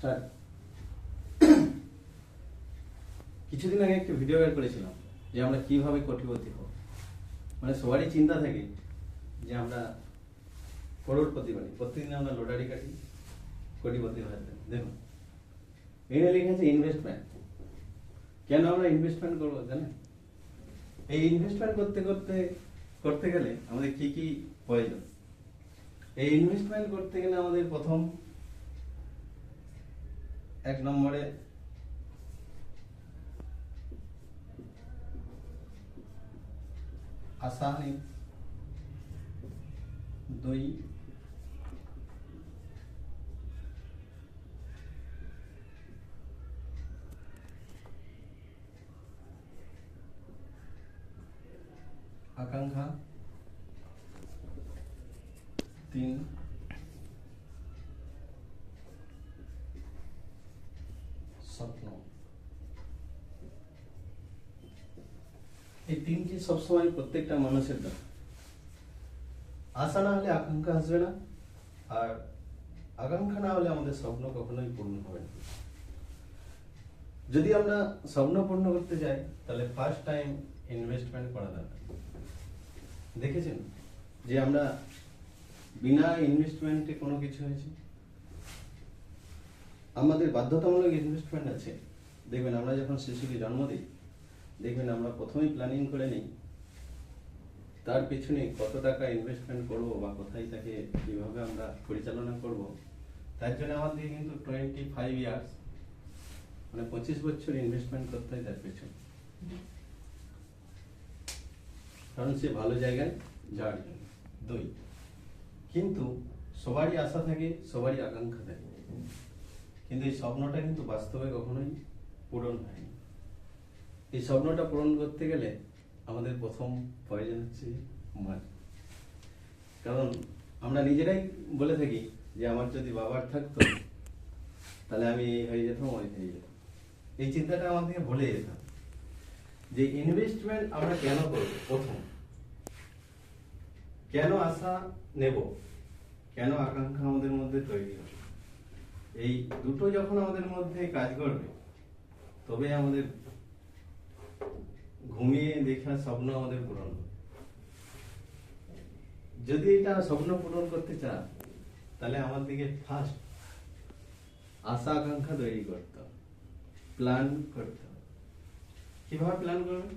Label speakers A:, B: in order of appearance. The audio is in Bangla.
A: স্টার্ট। কিছুদিন আগে একটা ভিডিও বের করেছিলাম যে আমরা কিভাবে কোটিপতি হব। মানে সবারই চিন্তা থাকে যে আমরা করোড়পতি বানি, প্রত্যেকদিন আমরা লটারি কাটি, কোটিপতি হয়ে যাই। দেখুন এখানে লেখা আছে ইনভেস্টমেন্ট। কেন আমরা ইনভেস্টমেন্ট করবো জানেন? এই ইনভেস্টমেন্ট করতে গেলে আমাদের কি কি প্রয়োজন? এই ইনভেস্টমেন্ট করতে গেলে আমাদের প্রথম 1 নম্বরে আশা নেই, 2 আকাঙ্ক্ষা, 3 স্বপ্ন। এই তিনটি সবসময় প্রত্যেকটা মানুষের দরকার। আশা না হলে আকাঙ্ক্ষা আসবে না, আর আকাঙ্ক্ষা না হলে আমাদের স্বপ্ন কখনোই পূর্ণ হবে না। যদি আমরা স্বপ্ন পূর্ণ করতে যাই তাহলে ফার্স্ট টাইম ইনভেস্টমেন্ট করা দরকার। দেখেছেন যে আমরা বিনা ইনভেস্টমেন্টে কোনো কিছু হয়েছে? আমাদের বাধ্যতামূলক ইনভেস্টমেন্ট আছে। দেখবেন আমরা যখন শিশুকে জন্ম দিই, দেখবেন আমরা প্রথমেই প্ল্যানিং করে নিই তার পিছনে কত টাকা ইনভেস্টমেন্ট করব বা কোথায় তাকে কিভাবে আমরা পরিচালনা করব। তার জন্য আমাদের কিন্তু 25 ইয়ার্স মানে 25 বছর ইনভেস্টমেন্ট করতে হয় তার পেছনে, কারণ সে ভালো জায়গায় যাওয়ার জন্য। 2 কিন্তু সবারই আশা থাকে, সবারই আকাঙ্ক্ষা থাকে, কিন্তু এই স্বপ্নটা কিন্তু বাস্তবে কখনোই পূরণ হয়নি। এই স্বপ্নটা পূরণ করতে গেলে আমাদের প্রথম প্রয়োজন হচ্ছে মানি। কারণ আমরা নিজেরাই বলে থাকি যে আমার যদি বাবার থাকতো তাহলে আমি এই হয়ে যেতাম, ওই হয়ে যেতাম। এই চিন্তাটা আমাদেরকে ভুলে যেতাম যে ইনভেস্টমেন্ট আমরা কেন করব, প্রথম কেন আশা নেব, কেন আকাঙ্ক্ষা আমাদের মধ্যে তৈরি হবে। এই দুটো যখন আমাদের মধ্যে কাজ করবে তবে আমাদের ঘুমিয়ে দেখা স্বপ্ন আমাদের পূরণ হবে। যদি এটা স্বপ্ন পূরণ করতে চান তাহলে আমাদেরকে ফার্স্ট আশা আকাঙ্ক্ষা তৈরি করতে হবে, প্ল্যান করতে হবে। কিভাবে প্ল্যান করবেন?